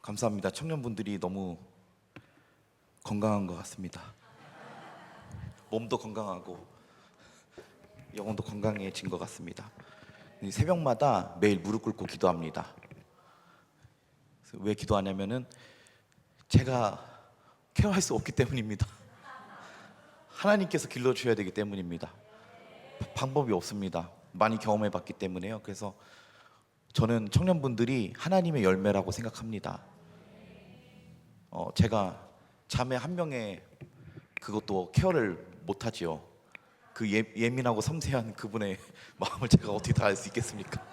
감사합니다. 청년분들이 너무 건강한 것 같습니다. 몸도 건강하고 영혼도 건강해진 것 같습니다. 새벽마다 매일 무릎 꿇고 기도합니다. 왜 기도하냐면은 제가 케어할 수 없기 때문입니다. 하나님께서 길러주셔야 되기 때문입니다. 방법이 없습니다. 많이 경험해 봤기 때문에요. 그래서 저는 청년분들이 하나님의 열매라고 생각합니다. 제가 자매 한 명의 그것도 케어를 못하지요. 그 예민하고 섬세한 그분의 마음을 제가 어떻게 다 알 수 있겠습니까?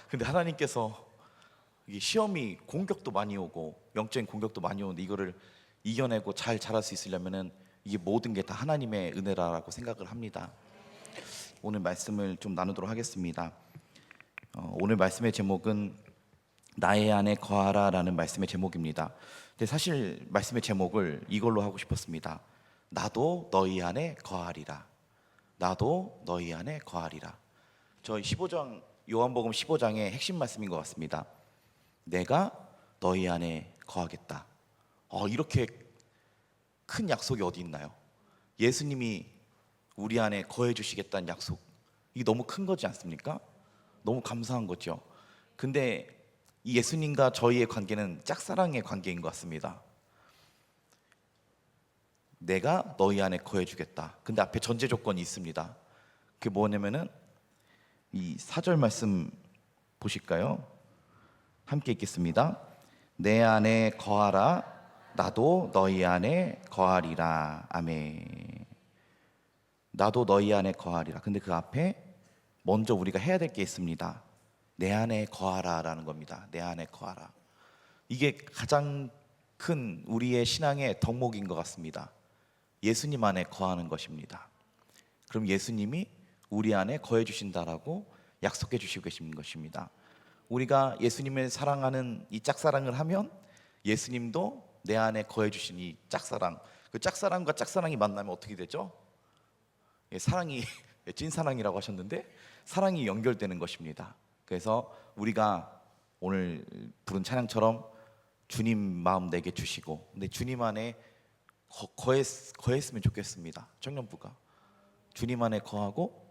근데 하나님께서 이 시험이 공격도 많이 오고 영적인 공격도 많이 오는데 이거를 이겨내고 잘 자랄 수 있으려면은 이게 모든 게 다 하나님의 은혜라고 생각을 합니다. 오늘 말씀을 좀 나누도록 하겠습니다. 오늘 말씀의 제목은 나의 안에 거하라 라는 말씀의 제목입니다. 근데 사실 말씀의 제목을 이걸로 하고 싶었습니다. 나도 너희 안에 거하리라. 나도 너희 안에 거하리라. 저희 15장 요한복음 15장의 핵심 말씀인 것 같습니다. 내가 너희 안에 거하겠다. 이렇게 큰 약속이 어디 있나요? 예수님이 우리 안에 거해 주시겠다는 약속, 이게 너무 큰 거지 않습니까? 너무 감사한 거죠. 근데 이 예수님과 저희의 관계는 짝사랑의 관계인 것 같습니다. 내가 너희 안에 거해 주겠다. 근데 앞에 전제 조건이 있습니다. 그게 뭐냐면은 이 4절 말씀 보실까요? 함께 읽겠습니다. 내 안에 거하라. 나도 너희 안에 거하리라. 아멘. 나도 너희 안에 거하리라. 근데 그 앞에 먼저 우리가 해야 될 게 있습니다. 내 안에 거하라 라는 겁니다. 내 안에 거하라. 이게 가장 큰 우리의 신앙의 덕목인 것 같습니다. 예수님 안에 거하는 것입니다. 그럼 예수님이 우리 안에 거해 주신다라고 약속해 주시고 계신 것입니다. 우리가 예수님을 사랑하는 이 짝사랑을 하면 예수님도 내 안에 거해 주신 이 짝사랑, 그 짝사랑과 짝사랑이 만나면 어떻게 되죠? 사랑이 찐사랑이라고 하셨는데 사랑이 연결되는 것입니다. 그래서 우리가 오늘 부른 찬양처럼 주님 마음 내게 주시고, 근데 주님 안에 거했으면 좋겠습니다. 청년부가 주님 안에 거하고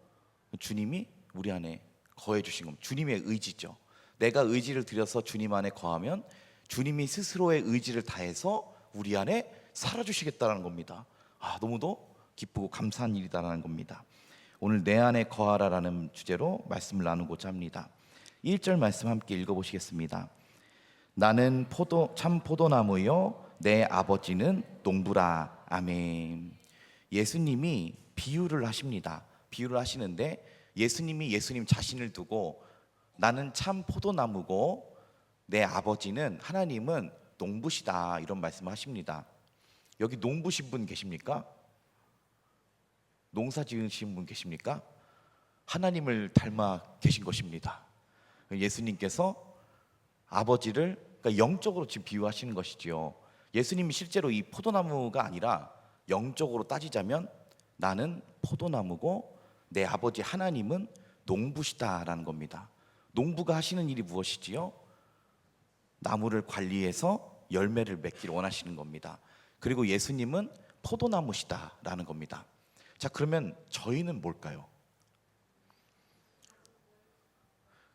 주님이 우리 안에 거해 주신 겁니다. 주님의 의지죠. 내가 의지를 들여서 주님 안에 거하면 주님이 스스로의 의지를 다해서 우리 안에 살아주시겠다는 겁니다. 너무도 기쁘고 감사한 일이다라는 겁니다. 오늘 내 안에 거하라라는 주제로 말씀을 나누고자 합니다. 1절 말씀 함께 읽어보시겠습니다. 나는 참 포도나무요 내 아버지는 농부라. 아멘. 예수님이 비유를 하십니다. 비유를 하시는데 예수님이 예수님 자신을 두고 나는 참 포도나무고 내 아버지는 하나님은 농부시다, 이런 말씀을 하십니다. 여기 농부신 분 계십니까? 농사 지으신 분 계십니까? 하나님을 닮아 계신 것입니다. 예수님께서 아버지를 그러니까 영적으로 지금 비유하시는 것이지요. 예수님이 실제로 이 포도나무가 아니라 영적으로 따지자면 나는 포도나무고 내 아버지 하나님은 농부시다라는 겁니다. 농부가 하시는 일이 무엇이지요? 나무를 관리해서 열매를 맺기를 원하시는 겁니다. 그리고 예수님은 포도나무시다라는 겁니다. 자, 그러면 저희는 뭘까요?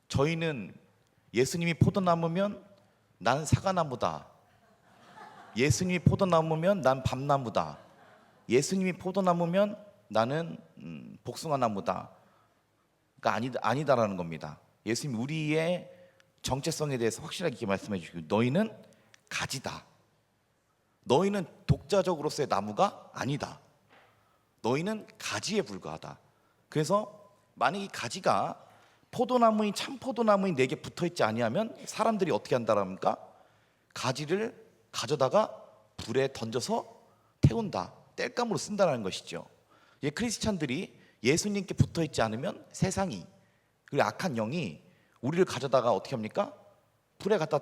저희는 예수님이 포도나무면 난 사과나무다. 예수님이 포도나무면 난 밤나무다. 예수님이 포도나무면 나는 복숭아나무다. 그러니까 아니다라는 겁니다. 예수님 우리의 정체성에 대해서 확실하게 이렇게 말씀해 주시고, 너희는 가지다. 너희는 독자적으로서의 나무가 아니다. 너희는 가지에 불과하다. 그래서 만약 이 가지가 포도나무인 참 포도나무인 내게 붙어있지 아니하면 사람들이 어떻게 한다랍니까? 가지를 가져다가 불에 던져서 태운다, 땔감으로 쓴다는 것이죠. 크리스찬들이 예수님께 붙어있지 않으면 세상이, 그리고 악한 영이 우리를 가져다가 어떻게 합니까? 불에 갖다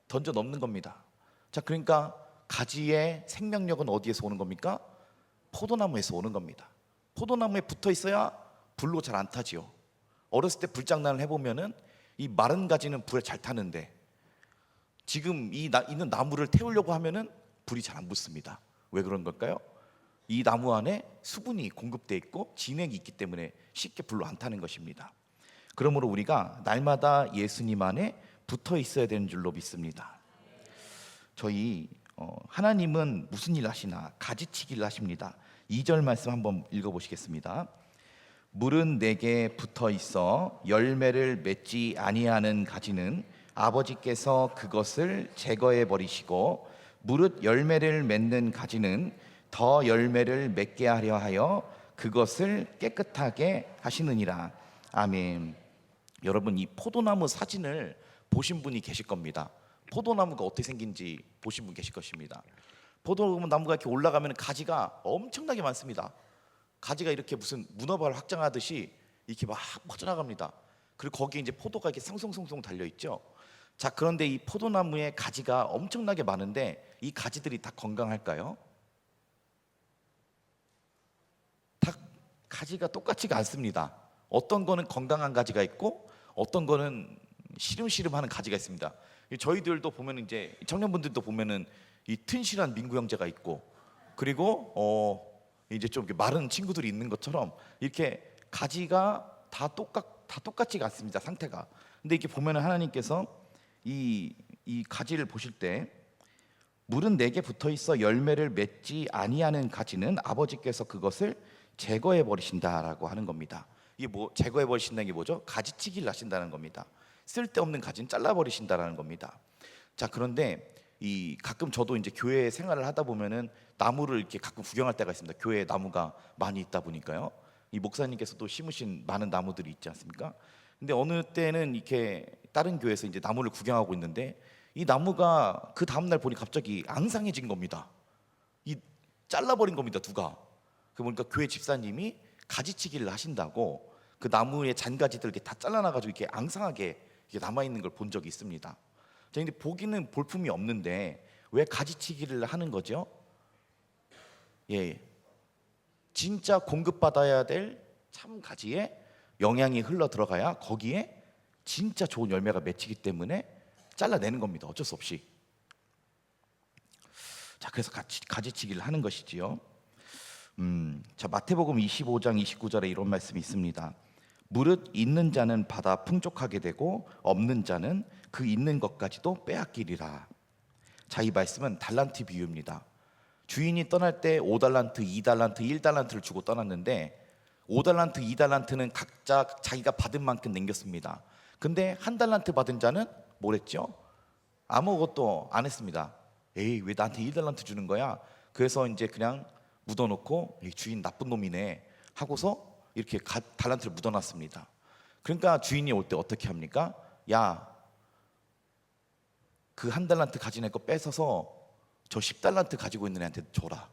던져 넣는 겁니다. 자, 그러니까 가지의 생명력은 어디에서 오는 겁니까? 포도나무에서 오는 겁니다. 포도나무에 붙어 있어야 불로 잘 안 타지요. 어렸을 때 불장난을 해보면은 이 마른 가지는 불에 잘 타는데 지금 있는 나무를 태우려고 하면은 불이 잘 안 붙습니다. 왜 그런 걸까요? 이 나무 안에 수분이 공급돼 있고 진액이 있기 때문에 쉽게 불로 안 타는 것입니다. 그러므로 우리가 날마다 예수님 안에 붙어 있어야 되는 줄로 믿습니다. 저희 하나님은 무슨 일 하시나? 가지치기를 하십니다. 2절 말씀 한번 읽어보시겠습니다. 물은 내게 붙어 있어 열매를 맺지 아니하는 가지는 아버지께서 그것을 제거해 버리시고 무릇 열매를 맺는 가지는 더 열매를 맺게 하려 하여 그것을 깨끗하게 하시느니라. 아멘. 여러분, 이 포도나무 사진을 보신 분이 계실 겁니다. 포도나무가 어떻게 생긴지 보신 분 계실 것입니다. 포도나무가 이렇게 올라가면 가지가 엄청나게 많습니다. 가지가 이렇게 무슨 문어발 확장하듯이 이렇게 막 퍼져나갑니다. 그리고 거기에 이제 포도가 이렇게 송송송송 달려 있죠. 자, 그런데 이 포도나무에 가지가 엄청나게 많은데 이 가지들이 다 건강할까요? 다 가지가 똑같지가 않습니다. 어떤 거는 건강한 가지가 있고 어떤 거는 시름시름하는 가지가 있습니다. 저희들도 보면 이제 청년분들도 보면은 이 튼실한 민구 형제가 있고 그리고 이제 좀 이렇게 마른 친구들이 있는 것처럼 이렇게 가지가 다 똑같지가 않습니다. 상태가. 근데 이렇게 보면은 하나님께서 이 가지를 보실 때 물은 내게 붙어 있어 열매를 맺지 아니하는 가지는 아버지께서 그것을 제거해 버리신다라고 하는 겁니다. 이게 뭐 제거해 버리신다는 게 뭐죠? 가지치기를 하신다는 겁니다. 쓸데없는 가지는 잘라 버리신다라는 겁니다. 자, 그런데 가끔 저도 이제 교회 생활을 하다 보면은 나무를 이렇게 가끔 구경할 때가 있습니다. 교회에 나무가 많이 있다 보니까요. 이 목사님께서 또 심으신 많은 나무들이 있지 않습니까? 근데 어느 때는 이렇게 다른 교회에서 이제 나무를 구경하고 있는데 이 나무가 그 다음 날 보니 갑자기 앙상해진 겁니다. 이 잘라버린 겁니다, 누가. 그 보니까 교회 집사님이 가지치기를 하신다고 그 나무의 잔가지들 이렇게 다 잘라놔가지고 이렇게 앙상하게 이렇게 남아 있는 걸 본 적이 있습니다. 자, 근데 보기는 볼품이 없는데 왜 가지치기를 하는 거죠? 예, 진짜 공급받아야 될 참 가지에 영양이 흘러 들어가야 거기에 진짜 좋은 열매가 맺히기 때문에 잘라내는 겁니다. 어쩔 수 없이. 자, 그래서 가지치기를 하는 것이지요. 자, 마태복음 25장 29절에 이런 말씀이 있습니다. 무릇 있는 자는 받아 풍족하게 되고 없는 자는 그 있는 것까지도 빼앗기리라. 자, 이 말씀은 달란트 비유입니다. 주인이 떠날 때 5달란트, 2달란트, 1달란트를 주고 떠났는데 5달란트, 2달란트는 각자 자기가 받은 만큼 남겼습니다. 근데 한 달란트 받은 자는 뭘 했죠? 아무것도 안 했습니다. 에이, 왜 나한테 1달란트 주는 거야? 그래서 이제 그냥 묻어놓고 주인 나쁜 놈이네 하고서 이렇게 달란트를 묻어놨습니다. 그러니까 주인이 올 때 어떻게 합니까? 야, 그 한 달란트 가진 애 거 뺏어서 저 10달란트 가지고 있는 애한테 줘라.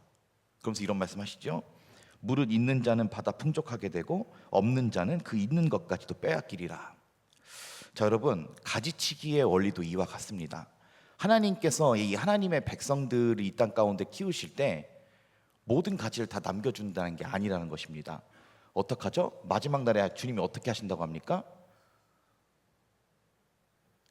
그러면서 이런 말씀 하시죠. 무릇 있는 자는 받아 풍족하게 되고 없는 자는 그 있는 것까지도 빼앗기리라. 자, 여러분, 가지치기의 원리도 이와 같습니다. 하나님께서 이 하나님의 백성들이 이 땅 가운데 키우실 때 모든 가지를 다 남겨준다는 게 아니라는 것입니다. 어떡하죠? 마지막 날에 주님이 어떻게 하신다고 합니까?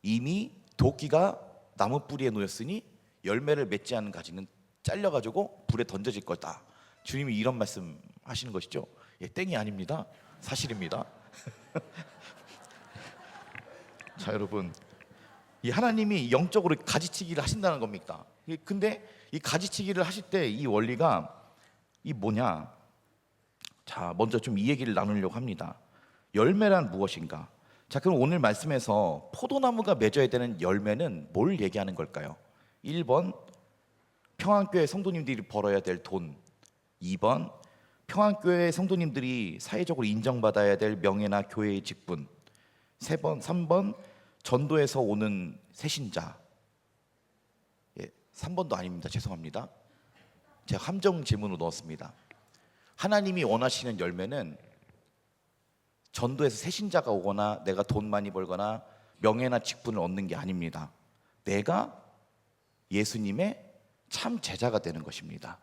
이미 도끼가 나무 뿌리에 놓였으니 열매를 맺지 않은 가지는 잘려가지고 불에 던져질 거다. 주님이 이런 말씀 하시는 것이죠. 예, 땡이 아닙니다. 사실입니다. 자, 여러분, 이 하나님이 영적으로 가지치기를 하신다는 겁니다. 근데 이 가지치기를 하실 때 이 원리가 이 뭐냐? 자, 먼저 좀 이 얘기를 나누려고 합니다. 열매란 무엇인가? 자, 그럼 오늘 말씀에서 포도나무가 맺어야 되는 열매는 뭘 얘기하는 걸까요? 1번, 평안교회 성도님들이 벌어야 될 돈. 2번, 평안교회 성도님들이 사회적으로 인정받아야 될 명예나 교회의 직분. 3번, 전도에서 오는 새신자. 예, 3번도 아닙니다. 죄송합니다. 제가 함정 질문으로 넣었습니다. 하나님이 원하시는 열매는 전도에서 새신자가 오거나 내가 돈 많이 벌거나 명예나 직분을 얻는 게 아닙니다. 내가 예수님의 참 제자가 되는 것입니다.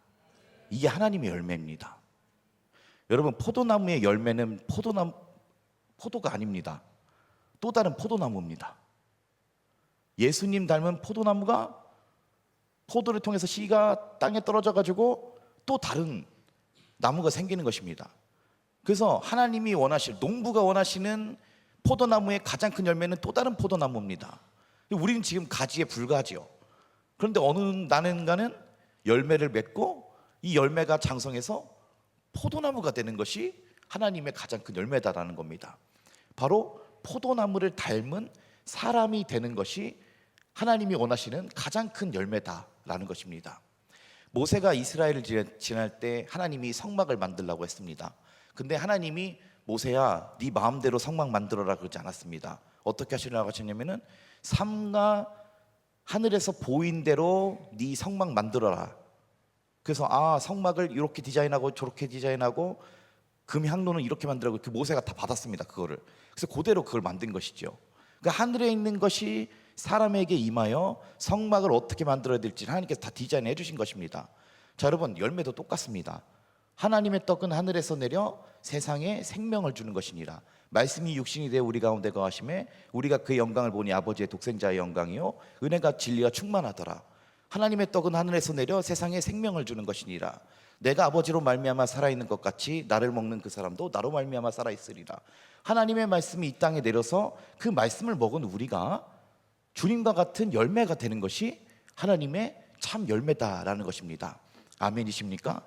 이게 하나님의 열매입니다. 여러분, 포도나무의 열매는 포도가 아닙니다. 또 다른 포도나무입니다. 예수님 닮은 포도나무가 포도를 통해서 씨가 땅에 떨어져 가지고 또 다른 나무가 생기는 것입니다. 그래서 하나님이 원하실, 농부가 원하시는 포도나무의 가장 큰 열매는 또 다른 포도나무입니다. 우리는 지금 가지에 불과하지요. 그런데 어느 나는가는 열매를 맺고 이 열매가 장성해서 포도나무가 되는 것이 하나님의 가장 큰 열매다라는 겁니다. 바로 포도나무를 닮은 사람이 되는 것이 하나님이 원하시는 가장 큰 열매다라는 것입니다. 모세가 이스라엘을 지날 때 하나님이 성막을 만들라고 했습니다. 근데 하나님이 모세야 네 마음대로 성막 만들어라 그러지 않았습니다. 어떻게 하시려고 하셨냐면은 삼가 하늘에서 보인 대로 네 성막 만들어라. 그래서 성막을 이렇게 디자인하고 저렇게 디자인하고 금 향로는 이렇게 만들라고 그 모세가 다 받았습니다. 그거를. 그래서 그대로 그걸 만든 것이죠. 그러니까 하늘에 있는 것이 사람에게 임하여 성막을 어떻게 만들어야 될지 하나님께서 다 디자인해 주신 것입니다. 자, 여러분, 열매도 똑같습니다. 하나님의 떡은 하늘에서 내려 세상에 생명을 주는 것이니라. 말씀이 육신이 되어 우리 가운데 거하심에 우리가 그의 영광을 보니 아버지의 독생자의 영광이요 은혜가 진리가 충만하더라. 하나님의 떡은 하늘에서 내려 세상에 생명을 주는 것이니라. 내가 아버지로 말미암아 살아있는 것 같이 나를 먹는 그 사람도 나로 말미암아 살아있으리라. 하나님의 말씀이 이 땅에 내려서 그 말씀을 먹은 우리가 주님과 같은 열매가 되는 것이 하나님의 참 열매다라는 것입니다. 아멘이십니까?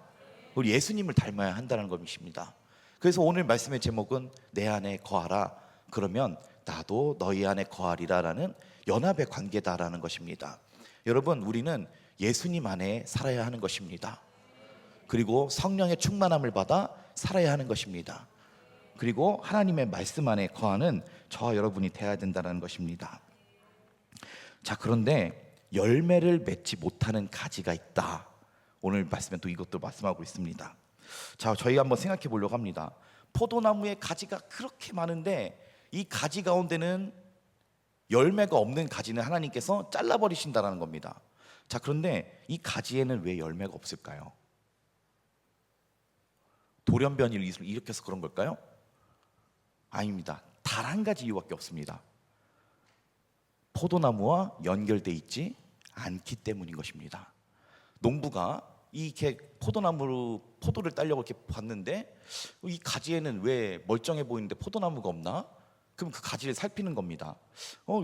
우리 예수님을 닮아야 한다는 것입니다. 그래서 오늘 말씀의 제목은 내 안에 거하라. 그러면 나도 너희 안에 거하리라라는 연합의 관계다라는 것입니다. 여러분, 우리는 예수님 안에 살아야 하는 것입니다. 그리고 성령의 충만함을 받아 살아야 하는 것입니다. 그리고 하나님의 말씀 안에 거하는 저와 여러분이 되어야 된다는 것입니다. 자, 그런데 열매를 맺지 못하는 가지가 있다. 오늘 말씀에 또 이것도 말씀하고 있습니다. 자, 저희가 한번 생각해 보려고 합니다. 포도나무의 가지가 그렇게 많은데 이 가지 가운데는 열매가 없는 가지는 하나님께서 잘라버리신다는 겁니다. 자, 그런데 이 가지에는 왜 열매가 없을까요? 돌연변이를 일으켜서 그런 걸까요? 아닙니다. 단 한 가지 이유밖에 없습니다. 포도나무와 연결되어 있지 않기 때문인 것입니다. 농부가 이렇게 포도나무로 포도를 따려고 이렇게 봤는데 이 가지에는 왜 멀쩡해 보이는데 포도나무가 없나? 그럼 그 가지를 살피는 겁니다.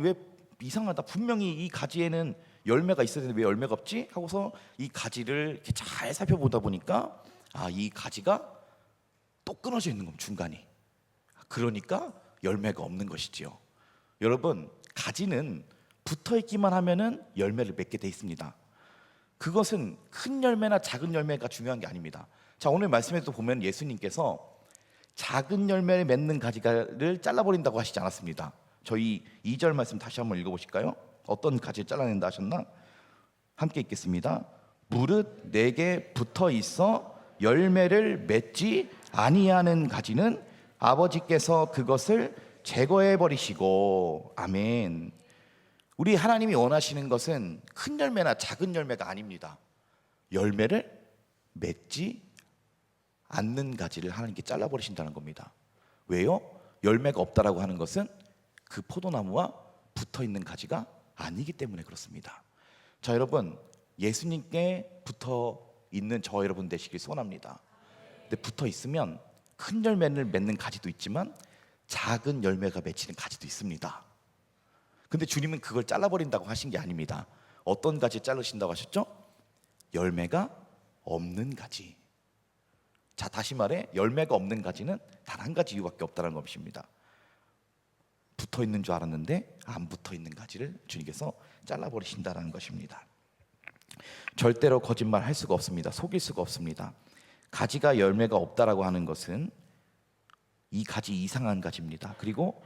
왜 이상하다. 분명히 이 가지에는 열매가 있어야 되는데 왜 열매가 없지? 하고서 이 가지를 이렇게 잘 살펴보다 보니까 이 가지가 또 끊어져 있는 겁니다. 중간이. 그러니까 열매가 없는 것이지요. 여러분, 가지는 붙어 있기만 하면은 열매를 맺게 돼 있습니다. 그것은 큰 열매나 작은 열매가 중요한 게 아닙니다. 자, 오늘 말씀에도 보면 예수님께서 작은 열매를 맺는 가지를 잘라버린다고 하시지 않았습니다. 저희 2절 말씀 다시 한번 읽어보실까요? 어떤 가지를 잘라낸다 하셨나? 함께 읽겠습니다. 무릇 내게 붙어 있어 열매를 맺지 아니하는 가지는 아버지께서 그것을 제거해 버리시고. 아멘. 우리 하나님이 원하시는 것은 큰 열매나 작은 열매가 아닙니다. 열매를 맺지 않는 가지를 하나님께 잘라버리신다는 겁니다. 왜요? 열매가 없다라고 하는 것은 그 포도나무와 붙어있는 가지가 아니기 때문에 그렇습니다. 자, 여러분, 예수님께 붙어있는 저와 여러분 되시길 소원합니다. 근데 붙어있으면 큰 열매를 맺는 가지도 있지만 작은 열매가 맺히는 가지도 있습니다. 근데 주님은 그걸 잘라버린다고 하신 게 아닙니다. 어떤 가지 자르신다고 하셨죠? 열매가 없는 가지. 자, 다시 말해 열매가 없는 가지는 단 한 가지 이유밖에 없다는 것입니다. 붙어있는 줄 알았는데 안 붙어있는 가지를 주님께서 잘라버리신다는 것입니다. 절대로 거짓말 할 수가 없습니다. 속일 수가 없습니다. 가지가 열매가 없다라고 하는 것은 이 가지 이상한 가지입니다. 그리고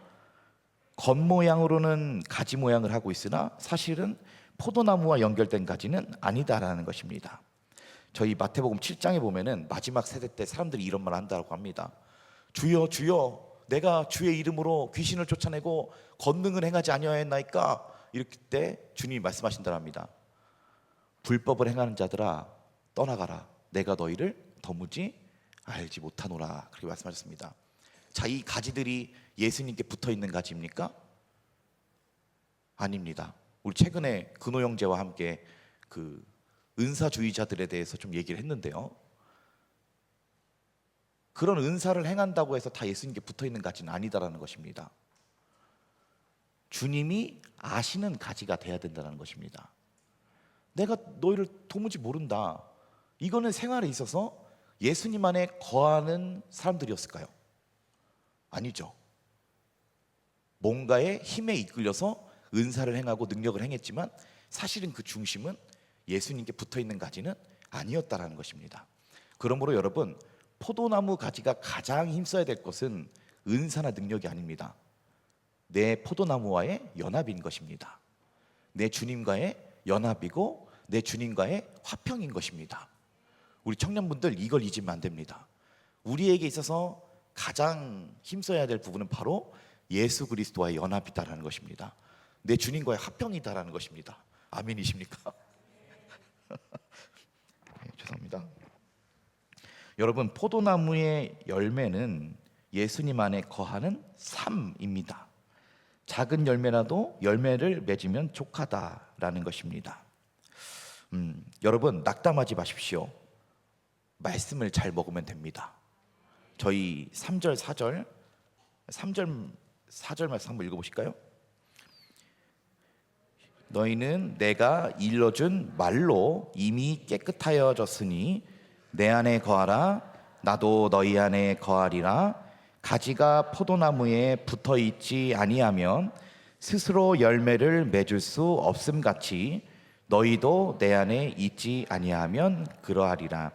겉모양으로는 가지 모양을 하고 있으나 사실은 포도나무와 연결된 가지는 아니다라는 것입니다. 저희 마태복음 7장에 보면은 마지막 세대 때 사람들이 이런 말 한다고 합니다. 주여 주여 내가 주의 이름으로 귀신을 쫓아내고 권능을 행하지 아니하였나이까. 이렇게 때 주님이 말씀하신다고 합니다. 불법을 행하는 자들아 떠나가라. 내가 너희를 도무지 알지 못하노라. 그렇게 말씀하셨습니다. 자, 이 가지들이 예수님께 붙어있는 가지입니까? 아닙니다. 우리 최근에 근호 형제와 함께 그 은사주의자들에 대해서 좀 얘기를 했는데요. 그런 은사를 행한다고 해서 다 예수님께 붙어 있는 가지는 아니다라는 것입니다. 주님이 아시는 가지가 돼야 된다는 것입니다. 내가 너희를 도무지 모른다. 이거는 생활에 있어서 예수님 안에 거하는 사람들이었을까요? 아니죠. 뭔가의 힘에 이끌려서 은사를 행하고 능력을 행했지만 사실은 그 중심은 예수님께 붙어 있는 가지는 아니었다라는 것입니다. 그러므로 여러분, 포도나무 가지가 가장 힘써야 될 것은 은사나 능력이 아닙니다. 내 포도나무와의 연합인 것입니다. 내 주님과의 연합이고 내 주님과의 화평인 것입니다. 우리 청년분들 이걸 잊으면 안 됩니다. 우리에게 있어서 가장 힘써야 될 부분은 바로 예수 그리스도와의 연합이다라는 것입니다. 내 주님과의 화평이다라는 것입니다. 아멘이십니까? 네, 죄송합니다. 여러분, 포도나무의 열매는 예수님 안에 거하는 삶입니다. 작은 열매라도 열매를 맺으면 족하다라는 것입니다. 여러분, 낙담하지 마십시오. 말씀을 잘 먹으면 됩니다. 저희 3절 4절 말씀 한번 읽어보실까요? 너희는 내가 일러준 말로 이미 깨끗하여졌으니 내 안에 거하라. 나도 너희 안에 거하리라. 가지가 포도나무에 붙어 있지 아니하면 스스로 열매를 맺을 수 없음 같이 너희도 내 안에 있지 아니하면 그러하리라.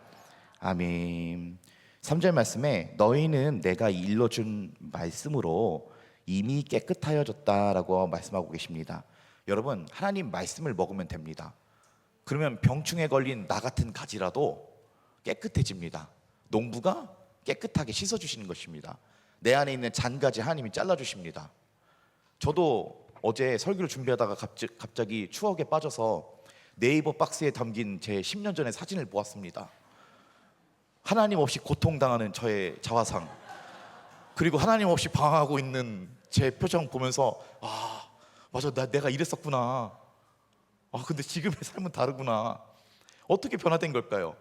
아멘. 3절 말씀에 너희는 내가 일러준 말씀으로 이미 깨끗하여졌다라고 말씀하고 계십니다. 여러분, 하나님 말씀을 먹으면 됩니다. 그러면 병충해 걸린 나 같은 가지라도 깨끗해집니다. 농부가 깨끗하게 씻어주시는 것입니다. 내 안에 있는 잔가지 하나님이 잘라주십니다. 저도 어제 설교를 준비하다가 갑자기 추억에 빠져서 네이버 박스에 담긴 제 10년 전의 사진을 보았습니다. 하나님 없이 고통당하는 저의 자화상, 그리고 하나님 없이 방황하고 있는 제 표정 보면서 맞아, 내가 이랬었구나. 근데 지금의 삶은 다르구나. 어떻게 변화된 걸까요?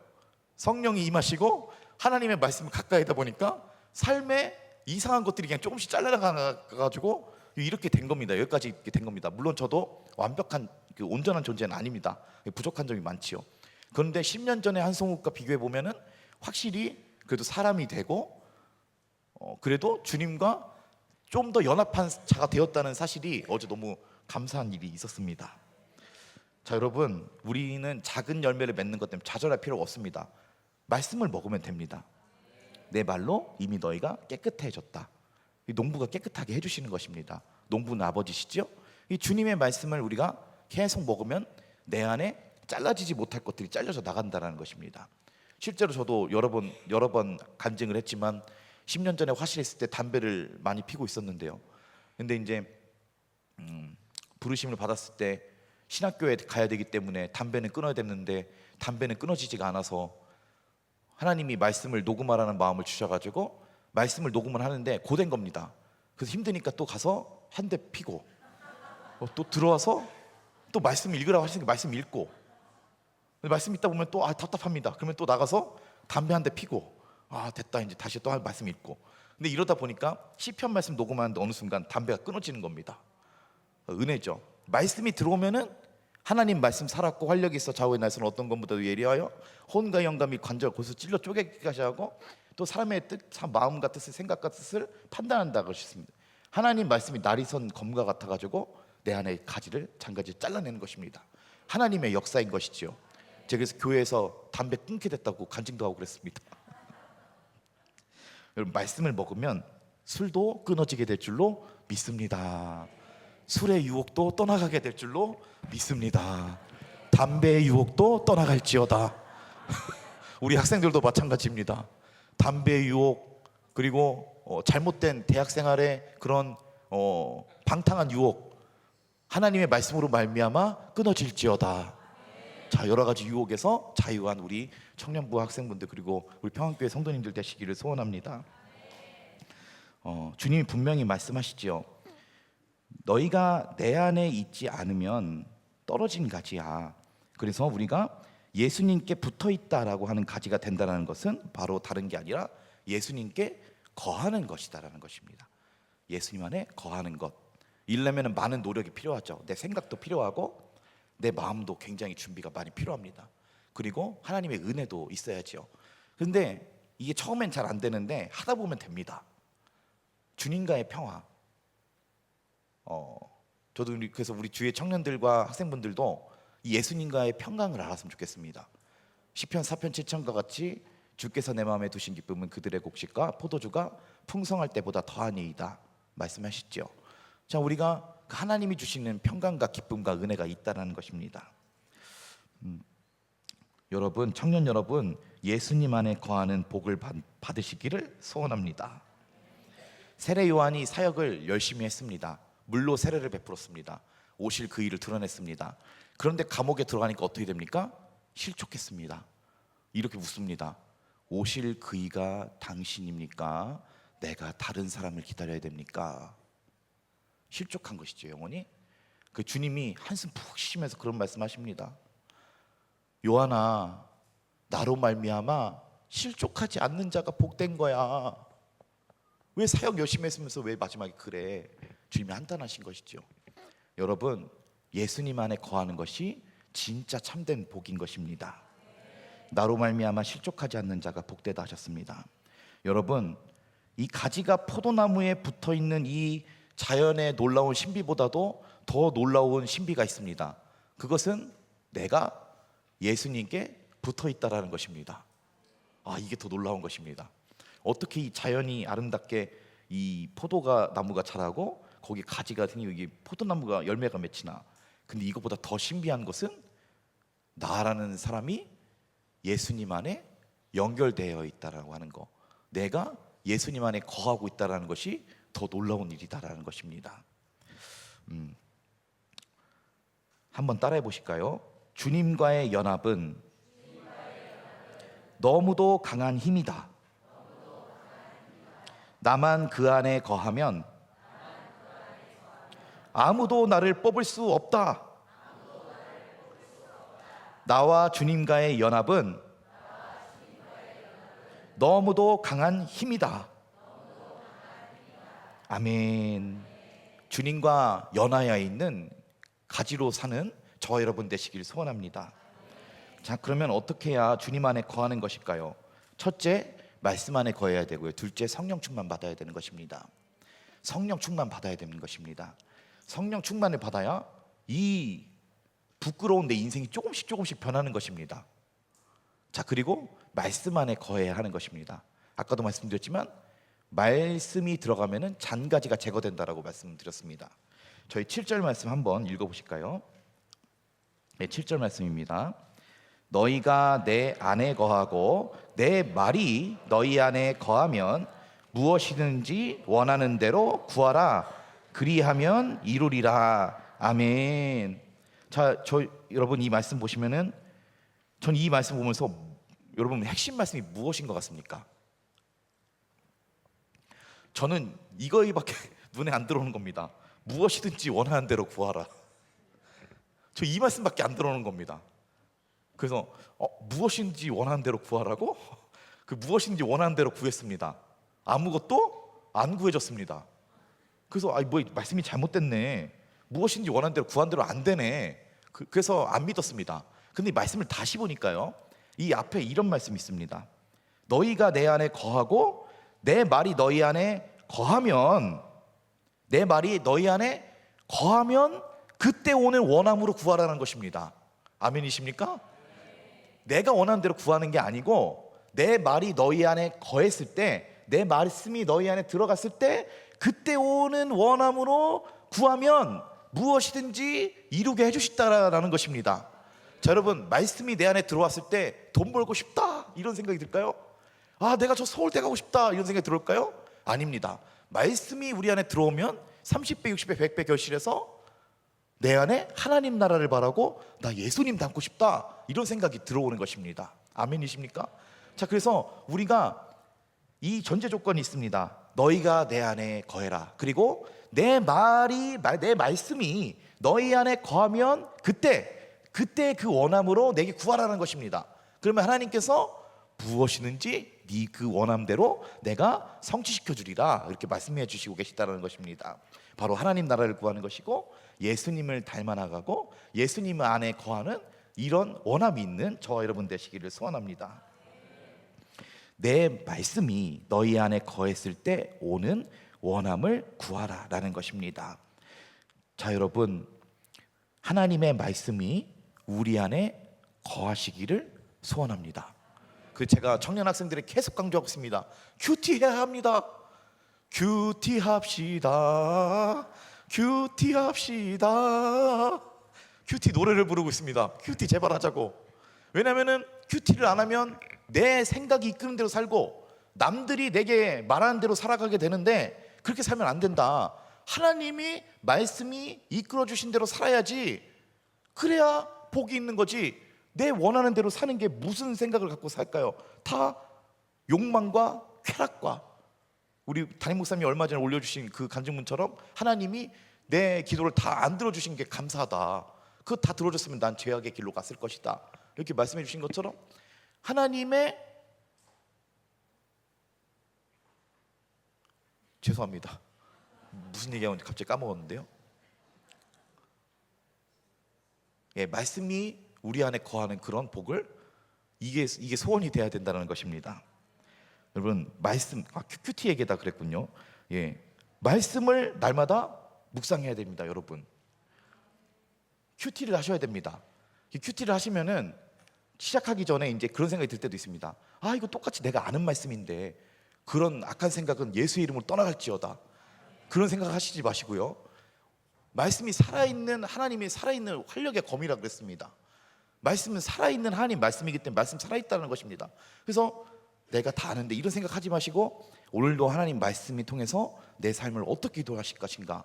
성령이 임하시고 하나님의 말씀을 가까이 하다 보니까 삶에 이상한 것들이 그냥 조금씩 잘라나가가지고 이렇게 된 겁니다. 여기까지 이렇게 된 겁니다. 물론 저도 완벽한 온전한 존재는 아닙니다. 부족한 점이 많지요. 그런데 10년 전에 한성욱과 비교해 보면은 확실히 그래도 사람이 되고 그래도 주님과 좀 더 연합한 자가 되었다는 사실이 어제 너무 감사한 일이 있었습니다. 자, 여러분, 우리는 작은 열매를 맺는 것 때문에 좌절할 필요가 없습니다. 말씀을 먹으면 됩니다. 내 말로 이미 너희가 깨끗해졌다. 이 농부가 깨끗하게 해주시는 것입니다. 농부는 아버지시죠? 이 주님의 말씀을 우리가 계속 먹으면 내 안에 잘라지지 못할 것들이 잘려져 나간다는 것입니다. 실제로 저도 여러 번 간증을 했지만 10년 전에 화실했을 때 담배를 많이 피고 있었는데요. 근데 이제 부르심을 받았을 때 신학교에 가야 되기 때문에 담배는 끊어야 됐는데 담배는 끊어지지가 않아서 하나님이 말씀을 녹음하라는 마음을 주셔가지고 말씀을 녹음을 하는데 고된 겁니다. 그래서 힘드니까 또 가서 한 대 피고 또 들어와서 또 말씀 읽으라고 하시니까 말씀 읽고 말씀 읽다 보면 또 답답합니다. 그러면 또 나가서 담배 한 대 피고 됐다, 이제 다시 또 말씀 읽고. 근데 이러다 보니까 시편 말씀 녹음하는데 어느 순간 담배가 끊어지는 겁니다. 은혜죠. 말씀이 들어오면은 하나님 말씀 살았고 활력이 있어 좌우의 날선 어떤 것보다도 예리하여 혼과 영감이 관절 곳을 찔러 쪼개기까지 하고 또 사람의 뜻, 마음과 뜻을 생각과 뜻을 판단한다고 하셨습니다. 하나님 말씀이 날이 선 검과 같아가지고 내 안에 가지를 잔가지를 잘라내는 것입니다. 하나님의 역사인 것이지요. 제가 그래서 교회에서 담배 끊게 됐다고 간증도 하고 그랬습니다. 여러분, 말씀을 먹으면 술도 끊어지게 될 줄로 믿습니다. 술의 유혹도 떠나가게 될 줄로 믿습니다. 담배의 유혹도 떠나갈지어다. 우리 학생들도 마찬가지입니다. 담배의 유혹, 그리고 잘못된 대학 생활의 그런 방탕한 유혹, 하나님의 말씀으로 말미암아 끊어질지어다. 자, 여러 가지 유혹에서 자유한 우리 청년부 학생분들 그리고 우리 평안교회 성도님들 되시기를 소원합니다. 주님이 분명히 말씀하시지요. 너희가 내 안에 있지 않으면 떨어진 가지야. 그래서 우리가 예수님께 붙어 있다라고 하는 가지가 된다는 것은 바로 다른 게 아니라 예수님께 거하는 것이다라는 것입니다. 예수님 안에 거하는 것. 이러려면 많은 노력이 필요하죠. 내 생각도 필요하고 내 마음도 굉장히 준비가 많이 필요합니다. 그리고 하나님의 은혜도 있어야죠. 그런데 이게 처음엔 잘 안 되는데 하다 보면 됩니다. 주님과의 평화. 저도 그래서 우리 주의 청년들과 학생분들도 이 예수님과의 평강을 알았으면 좋겠습니다. 시편 4편 7편과 같이 주께서 내 마음에 두신 기쁨은 그들의 곡식과 포도주가 풍성할 때보다 더하니이다 말씀하시죠. 자, 우리가 하나님이 주시는 평강과 기쁨과 은혜가 있다는 것입니다. 여러분, 청년 여러분, 예수님 안에 거하는 복을 받으시기를 소원합니다. 세례 요한이 사역을 열심히 했습니다. 물로 세례를 베풀었습니다. 오실 그 일을 드러냈습니다. 그런데 감옥에 들어가니까 어떻게 됩니까? 실족했습니다. 이렇게 묻습니다. 오실 그이가 당신입니까? 내가 다른 사람을 기다려야 됩니까? 실족한 것이죠, 영혼이. 그 주님이 한숨 푹 쉬면서 그런 말씀하십니다. 요한아, 나로 말미암아 실족하지 않는 자가 복된 거야. 왜 사역 열심히 했으면서 왜 마지막에 그래? 주님이 한탄하신 것이죠. 여러분, 예수님 안에 거하는 것이 진짜 참된 복인 것입니다. 나로 말미암아 실족하지 않는 자가 복되다 하셨습니다. 여러분, 이 가지가 포도나무에 붙어있는 이 자연의 놀라운 신비보다도 더 놀라운 신비가 있습니다. 그것은 내가 예수님께 붙어있다라는 것입니다. 이게 더 놀라운 것입니다. 어떻게 이 자연이 아름답게 이 포도가 나무가 자라고 거기 가지가 생기고 이게 포도나무가 열매가 맺히나. 근데 이것보다 더 신비한 것은 나라는 사람이 예수님 안에 연결되어 있다라고 하는 거. 내가 예수님 안에 거하고 있다라는 것이 더 놀라운 일이다라는 것입니다. 한번 따라해 보실까요? 주님과의 연합은 너무도 강한 힘이다. 나만 그 안에 거하면 아무도 나를 뽑을 수 없다. 나와 주님과의 연합은 너무도 강한 힘이다. 아멘. 주님과 연하여 있는 가지로 사는 저와 여러분 되시길 소원합니다. 자, 그러면 어떻게 해야 주님 안에 거하는 것일까요? 첫째, 말씀 안에 거해야 되고요. 둘째, 성령 충만 받아야 되는 것입니다. 성령 충만 받아야 되는 것입니다. 성령 충만을 받아야 이 부끄러운 내 인생이 조금씩 변하는 것입니다. 자, 그리고 말씀 안에 거해야 하는 것입니다. 아까도 말씀드렸지만 말씀이 들어가면은 잔가지가 제거된다라고 말씀드렸습니다. 저희 7절 말씀 한번 읽어보실까요? 네, 7절 말씀입니다. 너희가 내 안에 거하고 내 말이 너희 안에 거하면 무엇이든지 원하는 대로 구하라. 그리하면 이루리라. 아멘. 자, 여러분 이 말씀 보시면은 전 이 말씀 보면서 여러분 핵심 말씀이 무엇인 것 같습니까? 저는 이거밖에 눈에 안 들어오는 겁니다. 무엇이든지 원하는 대로 구하라. 저 이 말씀밖에 안 들어오는 겁니다. 그래서 무엇인지 원하는 대로 구하라고? 그 무엇인지 원하는 대로 구했습니다. 아무것도 안 구해졌습니다. 그래서 뭐 말씀이 잘못됐네. 무엇인지 원하는 대로 구한 대로 안 되네. 그래서 안 믿었습니다. 근데 이 말씀을 다시 보니까요, 이 앞에 이런 말씀이 있습니다. 너희가 내 안에 거하고 내 말이 너희 안에 거하면, 내 말이 너희 안에 거하면 그때 오는 원함으로 구하라는 것입니다. 아멘이십니까? 내가 원하는 대로 구하는 게 아니고 내 말이 너희 안에 거했을 때, 내 말씀이 너희 안에 들어갔을 때 그때 오는 원함으로 구하면 무엇이든지 이루게 해주시다라는 것입니다. 자, 여러분, 말씀이 내 안에 들어왔을 때 돈 벌고 싶다 이런 생각이 들까요? 내가 저 서울대 가고 싶다 이런 생각이 들을까요? 아닙니다. 말씀이 우리 안에 들어오면 30배, 60배, 100배 결실해서 내 안에 하나님 나라를 바라고 나 예수님 닮고 싶다 이런 생각이 들어오는 것입니다. 아멘이십니까? 자, 그래서 우리가 이 전제 조건이 있습니다. 너희가 내 안에 거해라. 그리고 내 말씀이 너희 안에 거하면 그때 그 원함으로 내게 구하라는 것입니다. 그러면 하나님께서 무엇이든지 네 그 원함대로 내가 성취시켜 주리라, 이렇게 말씀해 주시고 계시다는 것입니다. 바로 하나님 나라를 구하는 것이고 예수님을 닮아 나가고 예수님 안에 거하는 이런 원함이 있는 저와 여러분 되시기를 소원합니다. 내 말씀이 너희 안에 거했을 때 오는 원함을 구하라 라는 것입니다. 자, 여러분, 하나님의 말씀이 우리 안에 거하시기를 소원합니다. 제가 청년 학생들에게 계속 강조하고 있습니다. 큐티해야 합니다. 큐티합시다. 큐티합시다. 큐티 노래를 부르고 있습니다. 큐티 제발 하자고. 왜냐면은 큐티를 안 하면 내 생각이 이끄는 대로 살고 남들이 내게 말하는 대로 살아가게 되는데, 그렇게 살면 안 된다. 하나님이 말씀이 이끌어 주신 대로 살아야지. 그래야 복이 있는 거지. 내 원하는 대로 사는 게 무슨 생각을 갖고 살까요? 다 욕망과 쾌락과, 우리 담임 목사님이 얼마 전에 올려주신 그 간증문처럼 하나님이 내 기도를 다 안 들어주신 게 감사하다. 그거 다 들어줬으면 난 죄악의 길로 갔을 것이다, 이렇게 말씀해 주신 것처럼 하나님의, 죄송합니다, 무슨 얘기하는지 갑자기 까먹었는데요. 말씀이 우리 안에 거하는 그런 복을, 이게 소원이 돼야 된다는 것입니다. 여러분, 말씀, 큐티에게다 그랬군요. 말씀을 날마다 묵상해야 됩니다. 여러분, 큐티를 하셔야 됩니다. 큐티를 하시면은 시작하기 전에 이제 그런 생각이 들 때도 있습니다. 이거 똑같이 내가 아는 말씀인데 그런 악한 생각은 예수의 이름으로 떠나갈지어다, 그런 생각 하시지 마시고요. 말씀이 살아있는, 하나님이 살아있는 활력의 검이라 그랬습니다. 말씀은 살아있는 하나님 말씀이기 때문에 말씀 살아있다는 것입니다. 그래서 내가 다 아는데 이런 생각하지 마시고, 오늘도 하나님 말씀이 통해서 내 삶을 어떻게 기도하실 것인가,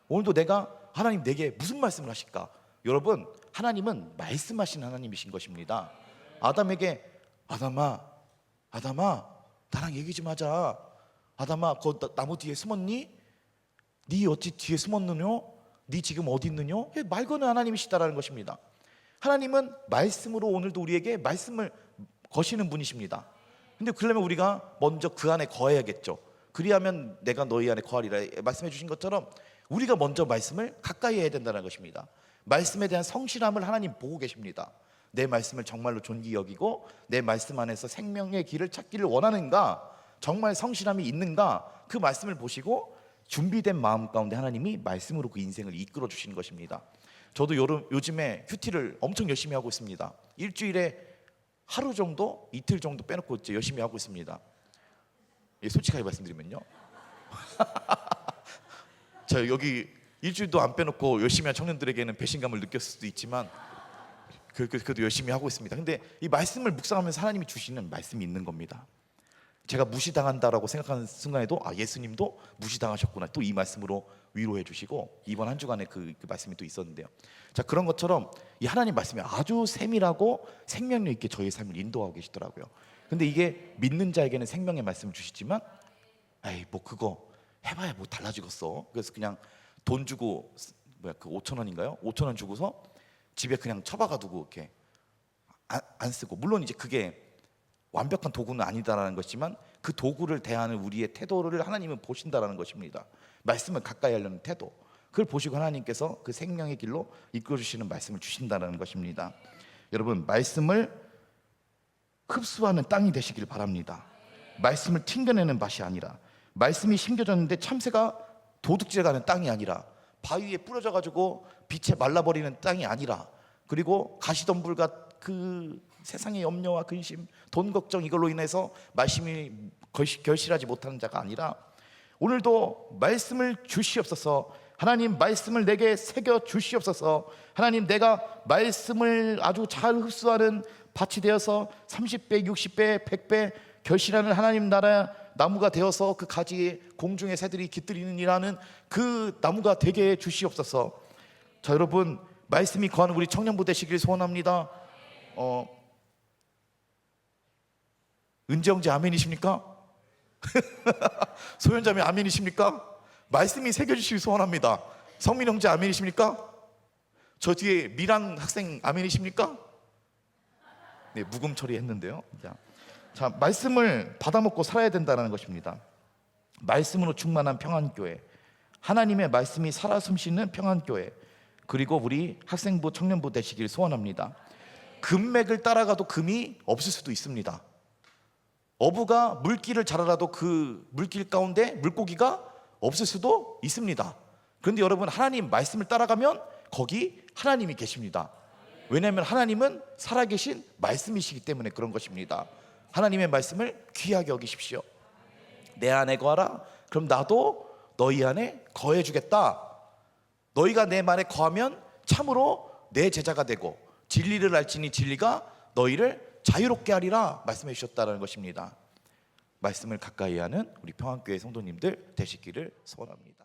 오늘도 내가 하나님 내게 무슨 말씀을 하실까. 여러분, 하나님은 말씀하시는 하나님이신 것입니다. 아담에게 아담아 나랑 얘기 좀 하자. 아담아, 그 나무 뒤에 숨었니? 네 어찌 뒤에 숨었느뇨? 네 지금 어디 있느뇨? 말 거는 하나님이시다라는 것입니다. 하나님은 말씀으로 오늘도 우리에게 말씀을 거시는 분이십니다. 근데 그러려면 우리가 먼저 그 안에 거해야겠죠. 그리하면 내가 너희 안에 거하리라 말씀해 주신 것처럼 우리가 먼저 말씀을 가까이 해야 된다는 것입니다. 말씀에 대한 성실함을 하나님 보고 계십니다. 내 말씀을 정말로 존귀 여기고 내 말씀 안에서 생명의 길을 찾기를 원하는가, 정말 성실함이 있는가, 그 말씀을 보시고 준비된 마음 가운데 하나님이 말씀으로 그 인생을 이끌어 주시는 것입니다. 저도 요즘에 큐티를 엄청 열심히 하고 있습니다. 일주일에 하루 정도, 이틀 정도 빼놓고 이제 열심히 하고 있습니다. 솔직하게 말씀드리면요. 자, 여기 일주일도 안 빼놓고 열심히 한 청년들에게는 배신감을 느꼈을 수도 있지만 그래도 열심히 하고 있습니다. 근데 이 말씀을 묵상하면서 하나님이 주시는 말씀이 있는 겁니다. 제가 무시당한다라고 생각하는 순간에도 예수님도 무시당하셨구나, 또 이 말씀으로 위로해 주시고, 이번 한 주간에 그 말씀이 또 있었는데요. 자, 그런 것처럼 이 하나님 말씀이 아주 세밀하고 생명력 있게 저희의 삶을 인도하고 계시더라고요. 근데 이게 믿는 자에게는 생명의 말씀을 주시지만 뭐 그거 해봐야 뭐 달라지겠어. 그래서 그냥 돈 주고 그 5,000원인가요? 5,000원 주고서 집에 그냥 처박아 두고 이렇게 안 쓰고, 물론 이제 그게 완벽한 도구는 아니다라는 것이지만 그 도구를 대하는 우리의 태도를 하나님은 보신다라는 것입니다. 말씀을 가까이 하려는 태도, 그걸 보시고 하나님께서 그 생명의 길로 이끌어 주시는 말씀을 주신다는 것입니다. 여러분, 말씀을 흡수하는 땅이 되시길 바랍니다. 말씀을 튕겨내는 밭이 아니라, 말씀이 심겨졌는데 참새가 도둑질하는 땅이 아니라, 바위에 뿌려져 가지고 빛에 말라버리는 땅이 아니라, 그리고 가시덤불과 그 세상의 염려와 근심, 돈 걱정, 이걸로 인해서 말씀이 결실하지 못하는 자가 아니라, 오늘도 말씀을 주시옵소서. 하나님, 말씀을 내게 새겨 주시옵소서. 하나님, 내가 말씀을 아주 잘 흡수하는 밭이 되어서 30배, 60배, 100배 결실하는 하나님 나라 나무가 되어서 그 가지에 공중의 새들이 깃들이는 이라는 그 나무가 되게 해 주시옵소서. 자, 여러분, 말씀이 거하는 우리 청년부 되시길 소원합니다. 은지형제 아멘이십니까? 소연자매 아멘이십니까? 말씀이 새겨주시길 소원합니다. 성민형제 아멘이십니까? 저 뒤에 미란 학생 아멘이십니까? 네, 묵음 처리했는데요. 자, 말씀을 받아먹고 살아야 된다는 것입니다. 말씀으로 충만한 평안교회, 하나님의 말씀이 살아 숨쉬는 평안교회, 그리고 우리 학생부 청년부 되시길 소원합니다. 금맥을 따라가도 금이 없을 수도 있습니다. 어부가 물길을 잘 알아도 그 물길 가운데 물고기가 없을 수도 있습니다. 그런데 여러분, 하나님 말씀을 따라가면 거기 하나님이 계십니다. 왜냐하면 하나님은 살아계신 말씀이시기 때문에 그런 것입니다. 하나님의 말씀을 귀하게 여기십시오. 내 안에 거하라, 그럼 나도 너희 안에 거해주겠다. 너희가 내 말에 거하면 참으로 내 제자가 되고 진리를 알지니 진리가 너희를 자유롭게 하리라 말씀해 주셨다는 것입니다. 말씀을 가까이 하는 우리 평안교회 성도님들 되시기를 소원합니다.